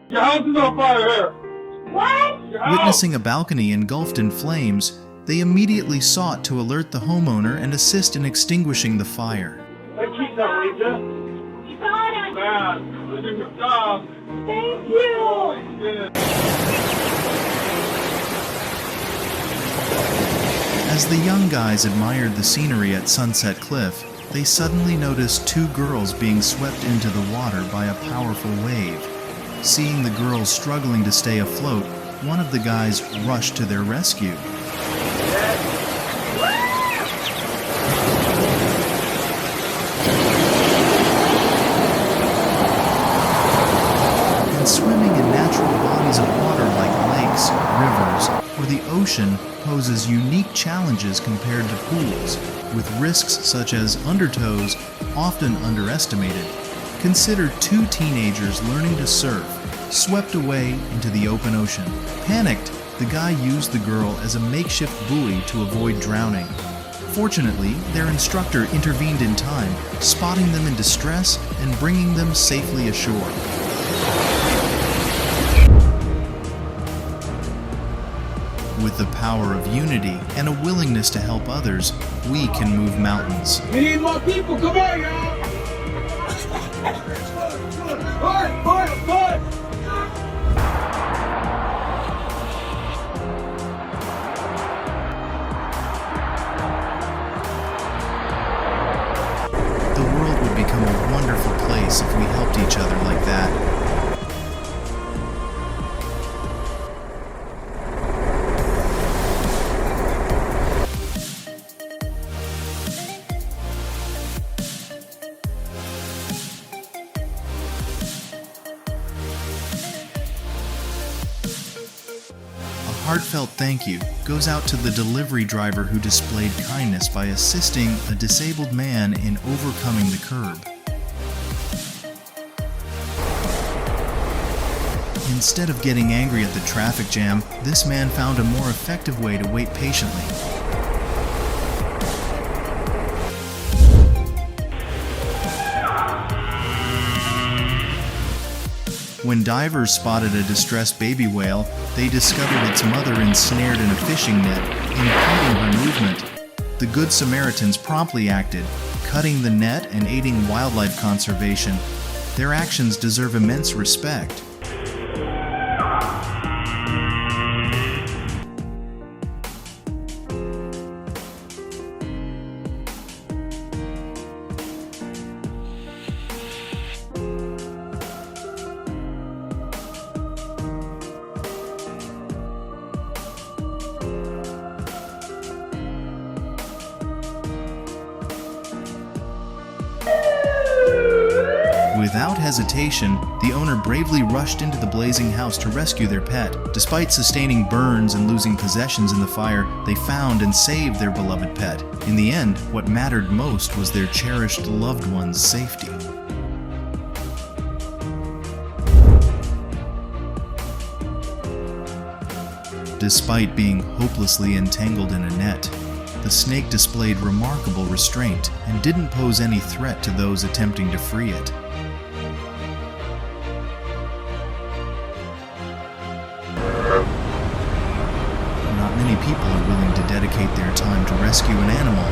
Your house is on fire here. What? Witnessing a balcony engulfed in flames, they immediately sought to alert the homeowner and assist in extinguishing the fire. You got it. Man, this is your job. Thank you. As the young guys admired the scenery at Sunset Cliff, they suddenly noticed two girls being swept into the water by a powerful wave. Seeing the girls struggling to stay afloat, one of the guys rushed to their rescue. And swimming in natural bodies of water like lakes, rivers, or the ocean poses unique challenges compared to pools, with risks such as undertows often underestimated. Consider two teenagers learning to surf, swept away into the open ocean. Panicked, the guy used the girl as a makeshift buoy to avoid drowning. Fortunately, their instructor intervened in time, spotting them in distress and bringing them safely ashore. With the power of unity and a willingness to help others, we can move mountains. We need more people. Come on, y'all. Push. The world would become a wonderful place if we helped each other like that. A heartfelt thank you goes out to the delivery driver who displayed kindness by assisting a disabled man in overcoming the curb. Instead of getting angry at the traffic jam, this man found a more effective way to wait patiently. When divers spotted a distressed baby whale, they discovered its mother ensnared in a fishing net, impeding her movement. The Good Samaritans promptly acted, cutting the net and aiding wildlife conservation. Their actions deserve immense respect. Without hesitation, the owner bravely rushed into the blazing house to rescue their pet. Despite sustaining burns and losing possessions in the fire, they found and saved their beloved pet. In the end, what mattered most was their cherished loved one's safety. Despite being hopelessly entangled in a net, the snake displayed remarkable restraint and didn't pose any threat to those attempting to free it. Not many people are willing to dedicate their time to rescue an animal,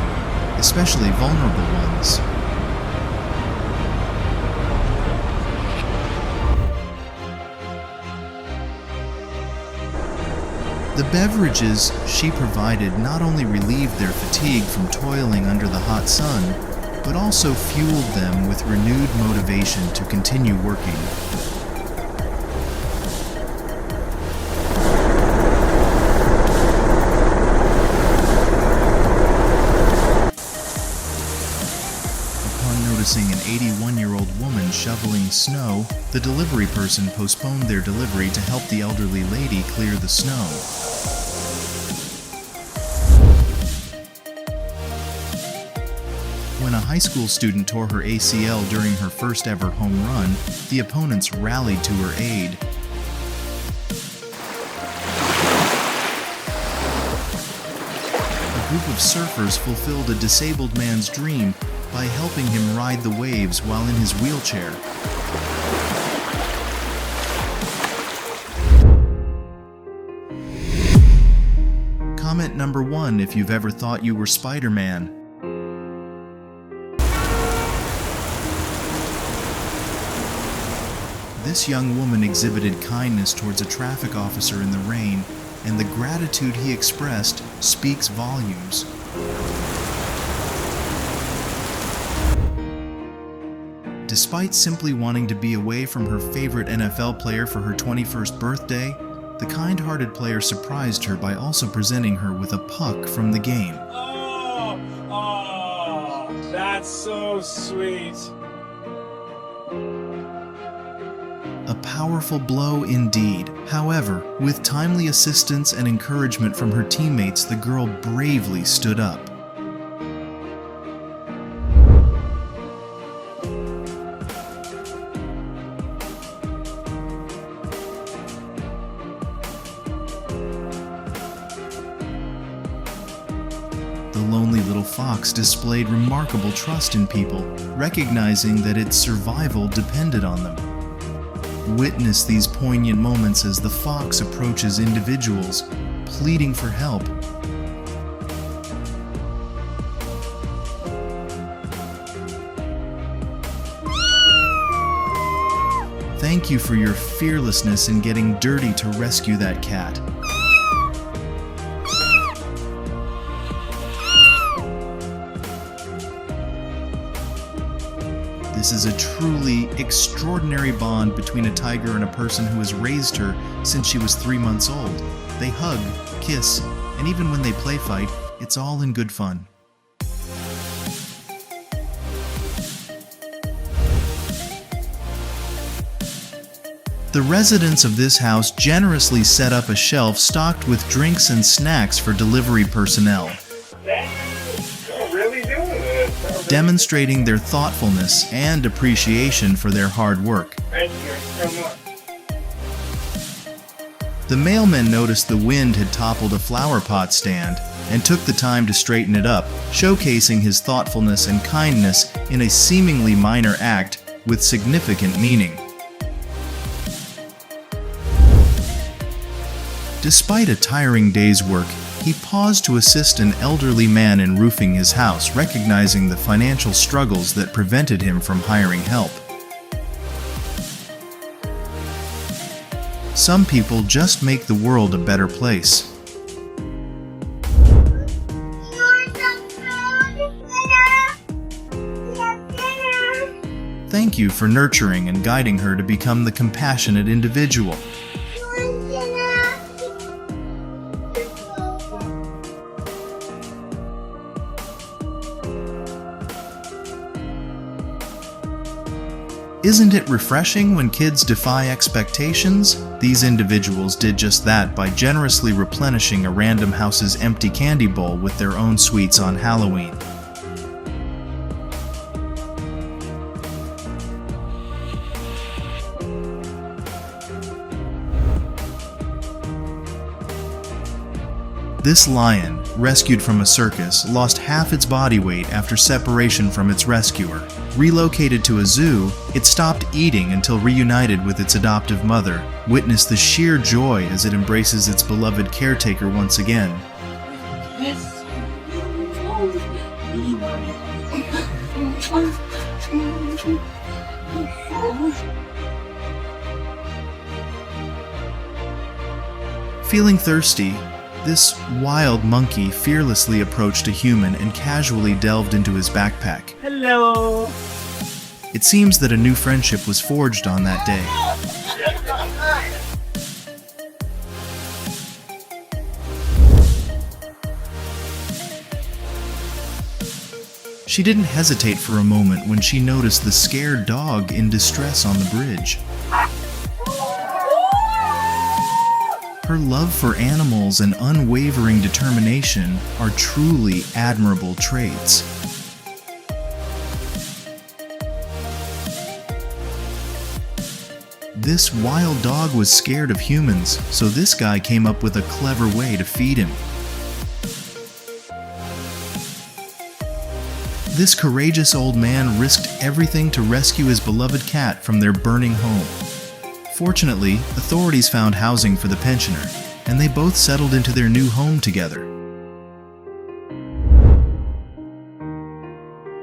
especially vulnerable ones. The beverages she provided not only relieved their fatigue from toiling under the hot sun, but also fueled them with renewed motivation to continue working. Upon noticing an 81-year-old woman shoveling snow, the delivery person postponed their delivery to help the elderly lady clear the snow. When a high school student tore her ACL during her first ever home run, the opponents rallied to her aid. A group of surfers fulfilled a disabled man's dream by helping him ride the waves while in his wheelchair. Comment number 1 if you've ever thought you were Spider-Man. This young woman exhibited kindness towards a traffic officer in the rain, and the gratitude he expressed speaks volumes. Despite simply wanting to be away from her favorite NFL player for her 21st birthday, the kind-hearted player surprised her by also presenting her with a puck from the game. Oh, that's so sweet. A powerful blow indeed. However, with timely assistance and encouragement from her teammates, the girl bravely stood up. The lonely little fox displayed remarkable trust in people, recognizing that its survival depended on them. Witness these poignant moments as the fox approaches individuals, pleading for help. Thank you for your fearlessness in getting dirty to rescue that cat. This is a truly extraordinary bond between a tiger and a person who has raised her since she was 3 months old. They hug, kiss, and even when they play fight, it's all in good fun. The residents of this house generously set up a shelf stocked with drinks and snacks for delivery personnel, demonstrating their thoughtfulness and appreciation for their hard work. Thank you so much. The mailman noticed the wind had toppled a flower pot stand and took the time to straighten it up, showcasing his thoughtfulness and kindness in a seemingly minor act with significant meaning. Despite a tiring day's work, he paused to assist an elderly man in roofing his house, recognizing the financial struggles that prevented him from hiring help. Some people just make the world a better place. Thank you for nurturing and guiding her to become the compassionate individual. Isn't it refreshing when kids defy expectations? These individuals did just that by generously replenishing a random house's empty candy bowl with their own sweets on Halloween. This lion, rescued from a circus, lost half its body weight after separation from its rescuer. Relocated to a zoo, it stopped eating until reunited with its adoptive mother. Witness the sheer joy as it embraces its beloved caretaker once again. Feeling thirsty, this wild monkey fearlessly approached a human and casually delved into his backpack. Hello. It seems that a new friendship was forged on that day. She didn't hesitate for a moment when she noticed the scared dog in distress on the bridge. Her love for animals and unwavering determination are truly admirable traits. This wild dog was scared of humans, so this guy came up with a clever way to feed him. This courageous old man risked everything to rescue his beloved cat from their burning home. Fortunately, authorities found housing for the pensioner, and they both settled into their new home together.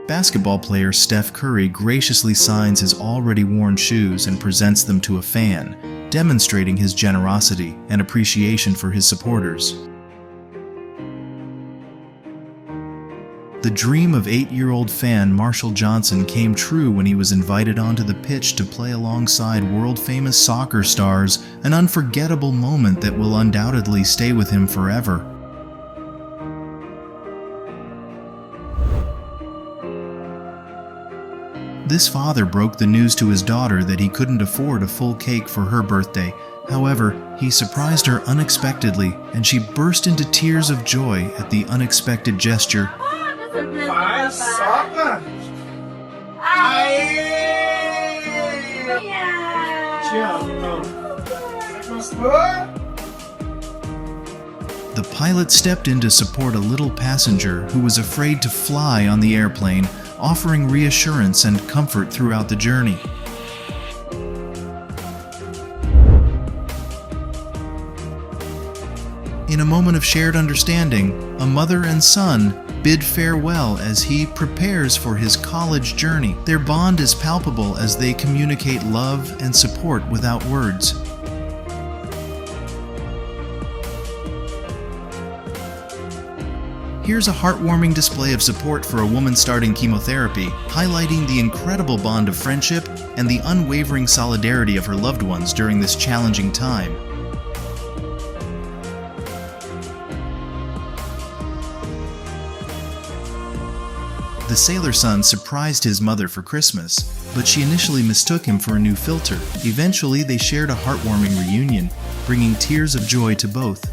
Basketball player Steph Curry graciously signs his already worn shoes and presents them to a fan, demonstrating his generosity and appreciation for his supporters. The dream of 8-year-old fan Marshall Johnson came true when he was invited onto the pitch to play alongside world-famous soccer stars, an unforgettable moment that will undoubtedly stay with him forever. This father broke the news to his daughter that he couldn't afford a full cake for her birthday. However, he surprised her unexpectedly, and she burst into tears of joy at the unexpected gesture. Faz soca. Aê! Te amo. Gostou? The pilot stepped in to support a little passenger who was afraid to fly on the airplane, offering reassurance and comfort throughout the journey. In a moment of shared understanding, a mother and son bid farewell as he prepares for his college journey. Their bond is palpable as they communicate love and support without words. Here's a heartwarming display of support for a woman starting chemotherapy, highlighting the incredible bond of friendship and the unwavering solidarity of her loved ones during this challenging time. The sailor son surprised his mother for Christmas, but she initially mistook him for a new filter. Eventually, they shared a heartwarming reunion, bringing tears of joy to both.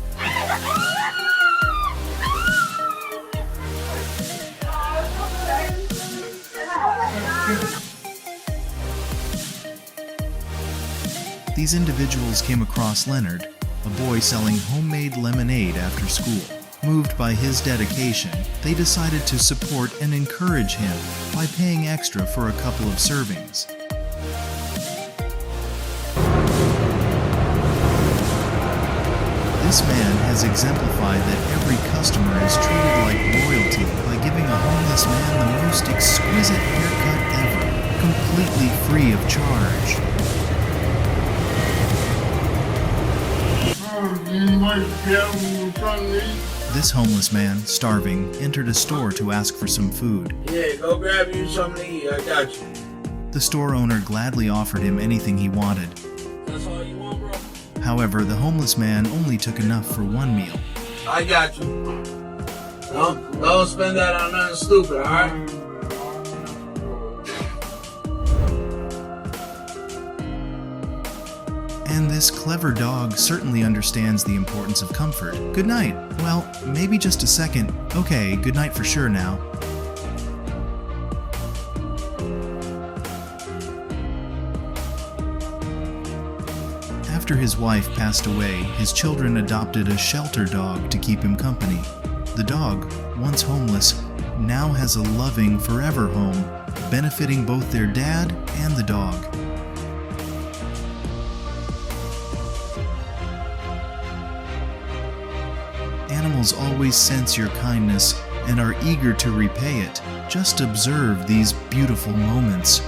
These individuals came across Leonard, a boy selling homemade lemonade after school. Moved by his dedication, they decided to support and encourage him by paying extra for a couple of servings. This man has exemplified that every customer is treated like royalty by giving a homeless man the most exquisite haircut ever, completely free of charge. This homeless man, starving, entered a store to ask for some food. Yeah, go grab you something to eat. I got you. The store owner gladly offered him anything he wanted. That's all you want, bro? However, the homeless man only took enough for one meal. I got you. Don't spend that on nothing stupid, alright? And this clever dog certainly understands the importance of comfort. Good night. Well, maybe just a second. Okay, good night for sure now. After his wife passed away, his children adopted a shelter dog to keep him company. The dog, once homeless, now has a loving forever home, benefiting both their dad and the dog. Animals always sense your kindness and are eager to repay it. Just observe these beautiful moments.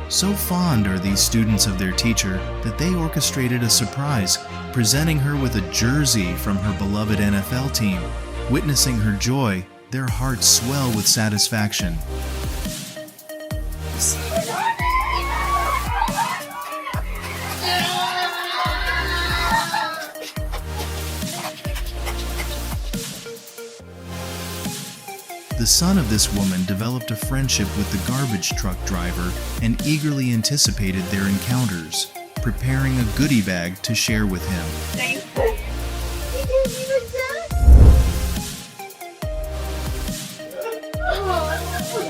So fond are these students of their teacher that they orchestrated a surprise, presenting her with a jersey from her beloved NFL team. Witnessing her joy, their hearts swell with satisfaction. The son of this woman developed a friendship with the garbage truck driver and eagerly anticipated their encounters, preparing a goodie bag to share with him. Thanks.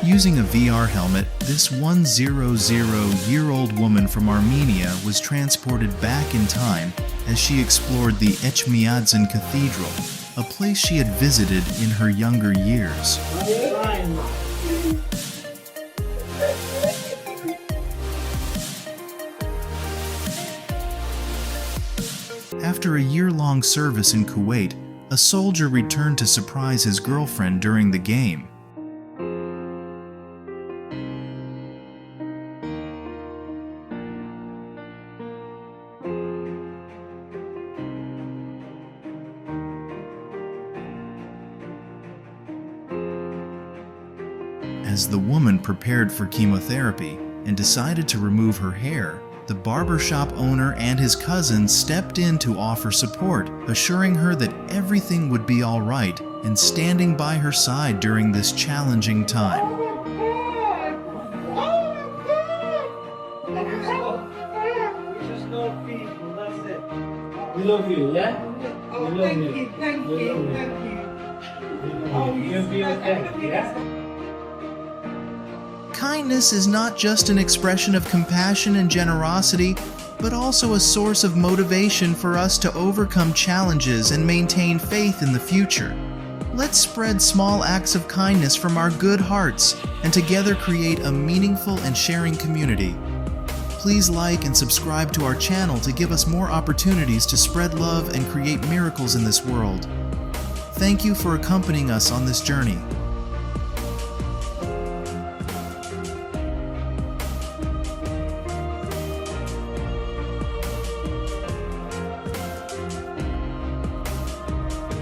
Using a VR helmet, this 100-year-old woman from Armenia was transported back in time as she explored the Echmiadzin Cathedral, a place she had visited in her younger years. After a year-long service in Kuwait, a soldier returned to surprise his girlfriend during the game. As the woman prepared for chemotherapy and decided to remove her hair, the barbershop owner and his cousin stepped in to offer support, assuring her that everything would be all right and standing by her side during this challenging time. We love you, yeah? Oh, thank you, thank you, thank you. Oh, You'll be okay, yeah? Kindness is not just an expression of compassion and generosity, but also a source of motivation for us to overcome challenges and maintain faith in the future. Let's spread small acts of kindness from our good hearts and together create a meaningful and sharing community. Please like and subscribe to our channel to give us more opportunities to spread love and create miracles in this world. Thank you for accompanying us on this journey.